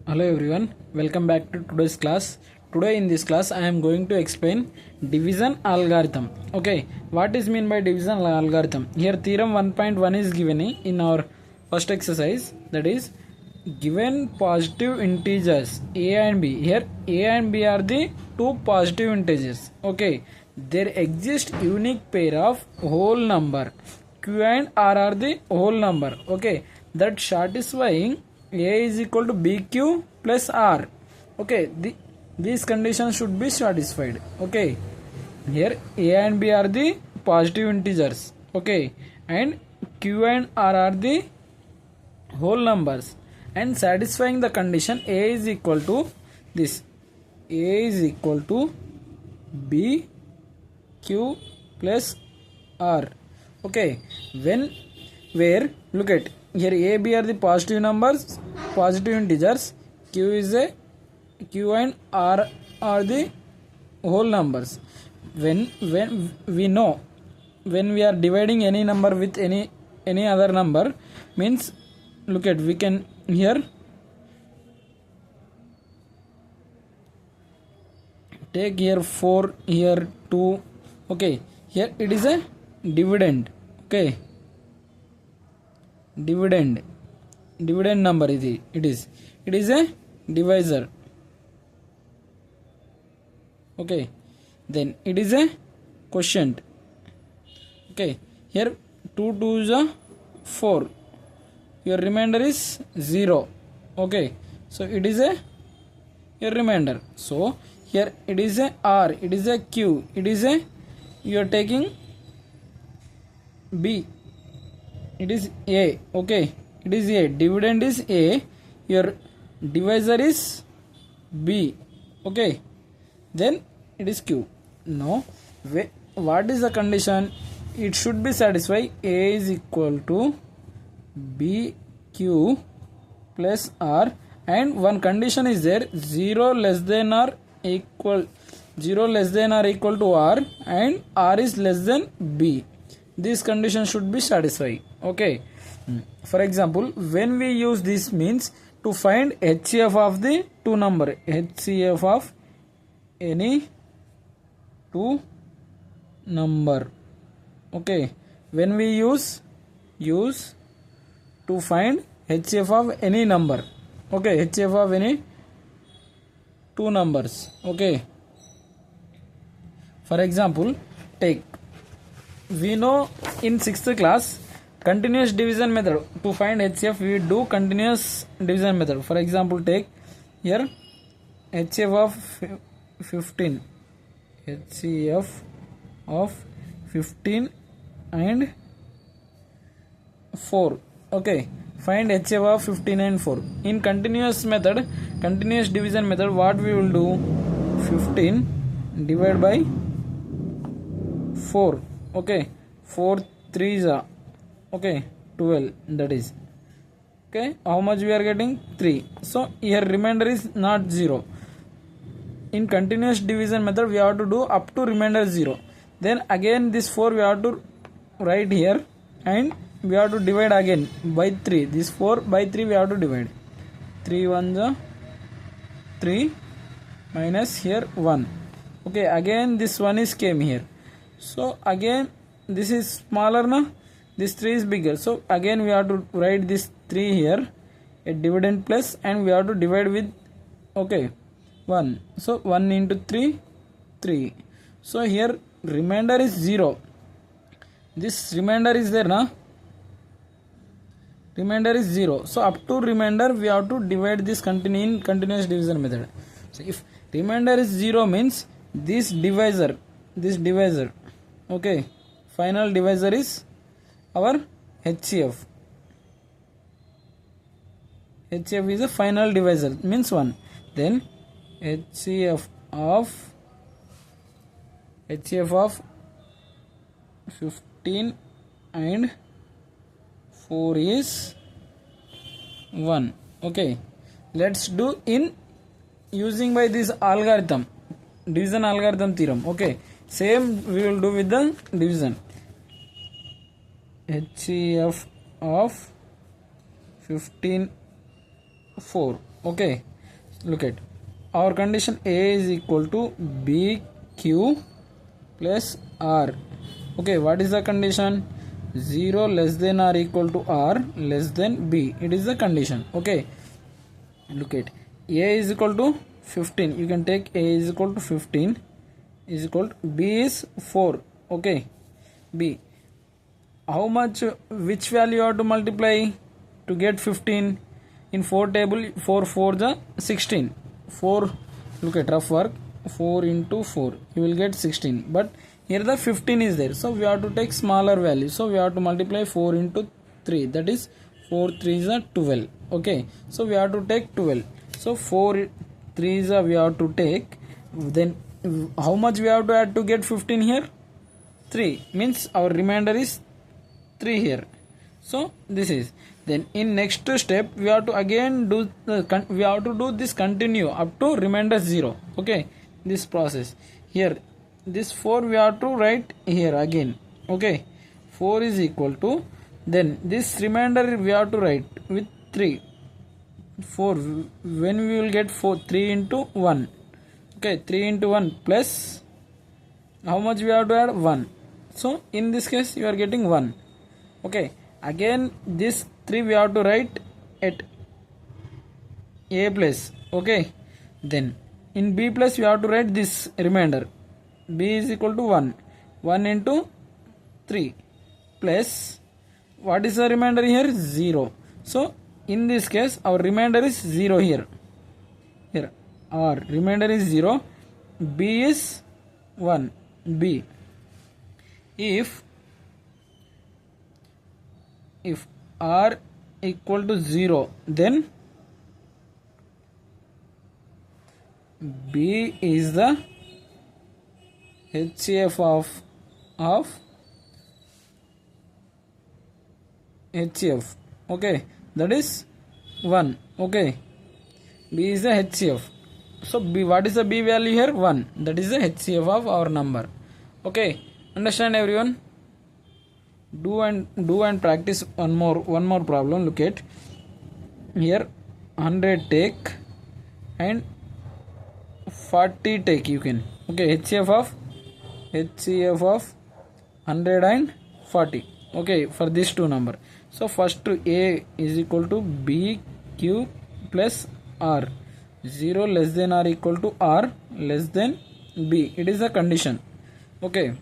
Hello everyone, welcome back to today's class. Today in this class I am going to explain division algorithm. Okay, what is mean by division algorithm? Here theorem 1.1 is given in our first exercise, that is given positive integers a and b. Here a and b are the two positive integers. Okay, there exists unique pair of whole number q and r are the whole number. Okay, that satisfying a is equal to bq plus r. Okay, these conditions should be satisfied. Okay, here a and b are the positive integers. Okay, and q and r are the whole numbers, and satisfying the condition a is equal to this, a is equal to b q plus r. Okay, when where look at here a b are the positive numbers, positive integers, q is a q and r are the whole numbers. When we know, when we are dividing any number with any other number, means look at, we can here take here 4, here 2. Okay, here it is a dividend. Okay, dividend number it is a divisor. Okay, then it is a quotient. Okay, here 2 2s are 4, your remainder is 0. Okay, so it is a your remainder. So here it is a r, it is a q, it is a, you are taking b, it is a. Okay, it is a, dividend is a, your divisor is b. Okay, then it is q. Now what is the condition? It should be satisfied a is equal to b q plus r, and one condition is there, 0 less than or equal to r, and r is less than b. This condition should be satisfied. Okay, for example, when we use this means to find HCF of the two number, HCF of any two number. Okay, when we use to find HCF of any number. Okay, HCF of any two numbers. Okay, for example, take, we know in 6th class continuous division method, to find HCF we do continuous division method. For example, take here HCF of 15, HCF of 15 and 4. Okay, find HCF of 15 and 4. In continuous method, continuous division method, what we will do, 15 divided by 4. Okay, 4 3s are, okay, 12, that is, okay, how much we are getting, 3. So here remainder is not 0. In continuous division method we have to do up to remainder 0. Then again this 4 we have to write here, and we have to divide again by 3. This 4 by 3 we have to divide. 3 1s are 3 minus here 1. Okay, again this 1 is came here. So again this is smaller now, this 3 is bigger. So again we have to write this 3 here, a dividend plus, and we have to divide with, okay, 1. So 1 into 3, 3. So here remainder is 0. This remainder is there now, remainder is 0. So up to remainder we have to divide this in continuous division method. So if remainder is 0 means this divisor, okay, final divisor is our HCF. HCF is a final divisor, means 1. Then HCF of 15 and 4 is 1. Okay, let's do in using by this algorithm, division algorithm theorem. Okay, same we will do with the division. HCF of 15 4. Okay, look at our condition. A is equal to BQ plus R. Okay, what is the condition? 0 less than or equal to R less than B. It is the condition. Okay, look at A is equal to 15. You can take A is equal to 15 is equal to B is 4. Okay, B, how much, which value you have to multiply to get 15? In 4 table, 4 4 the 16. 4, look at rough work, 4 into 4 you will get 16, but here the 15 is there, so we have to take smaller value, so we have to multiply 4 into 3, that is 4 3 is a 12. Okay, so we have to take 12, so 4 3 is a we have to take, then how much we have to add to get 15 here? 3, means our remainder is 3 here. So this is, then in next step we have to again do we have to do this continue up to remainder 0. Okay, this process here, this 4 we have to write here again. Okay, 4 is equal to, then this remainder we have to write with 3. 4, when we will get 4, 3 into 1. Okay, 3 into 1 plus how much we have to add? 1. So in this case you are getting 1. Okay, again this 3 we have to write at A place. Okay, then in B place we have to write this remainder. B is equal to 1. 1 into 3 plus, what is the remainder here? 0. So in this case our remainder is 0 here. Here our remainder is 0. B is 1. B, if R equal to 0, then B is the HCF of HCF. Okay, that is 1. Okay, B is the HCF. So B, what is the B value here? 1. That is the HCF of our number. Okay, understand everyone? Do and practice one more problem. Look at here, 100 take and 40 take, you can. Okay, HCF of 100 and 40. Okay, for these two number. So first A is equal to BQ plus R. 0 less than or equal to R less than B. It is a condition. Okay,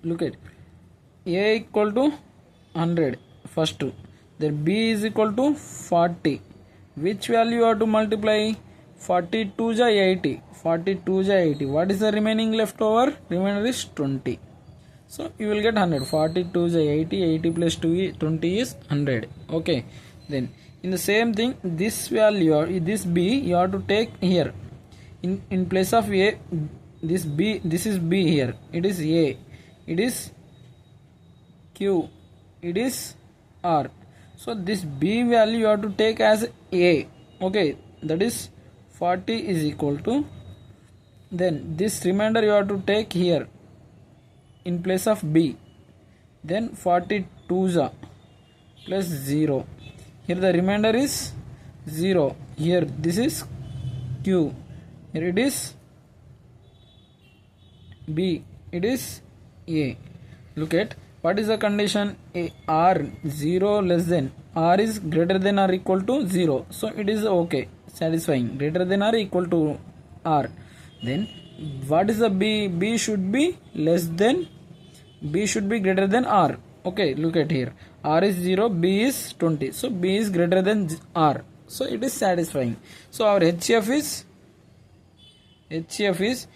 look at A equal to 100 first two, then B is equal to 40. Which value you have to multiply? 42 is 80. 42 is 80. What is the remaining left over? Remainder is 20. So you will get 100. 42 is 80. 80 plus 20 is 100. Okay. Then in the same thing, this value, this B, you have to take here. In place of A, this B, this is B here. It is A. It is Q. It is R. So this B value you have to take as A. Okay. That is 40 is equal to, then this remainder you have to take here in place of B, then 42 plus 0, here the remainder is 0, here this is Q, here it is B, it is A. Look at what is the condition? R 0 less than, R is greater than or equal to 0, so it is okay, satisfying, greater than or equal to R. Then what is the B? B should be less than, B should be greater than R. Okay, look at here, R is 0, B is 20, so B is greater than R, so it is satisfying. So our HCF is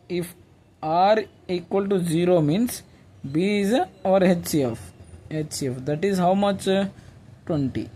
if R equal to 0 means B is our HCF, that is how much? 20.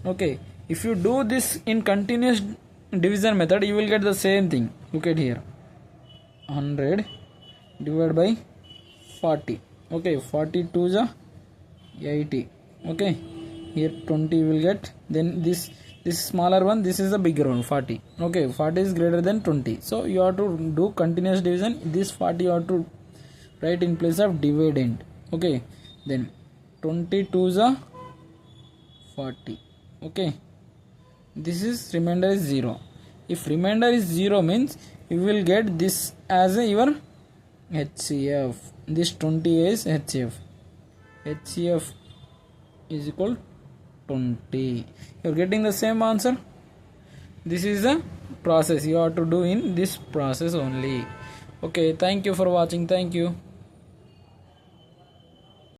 Okay, if you do this in continuous division method, you will get the same thing. Look at here, 100 divided by 40. Okay, 42 is 80. Okay, here 20 you will get, then this smaller one, this is the bigger one, 40. Okay, 40 is greater than 20, so you have to do continuous division. This 40 you have to write in place of dividend. Okay, then 22 is 40. Okay, this is remainder is 0. If remainder is 0 means you will get this as your HCF. This 20 is HCF. HCF is equal 20. You are getting the same answer. This is the process you have to do in this process only. Okay, thank you for watching. Thank you.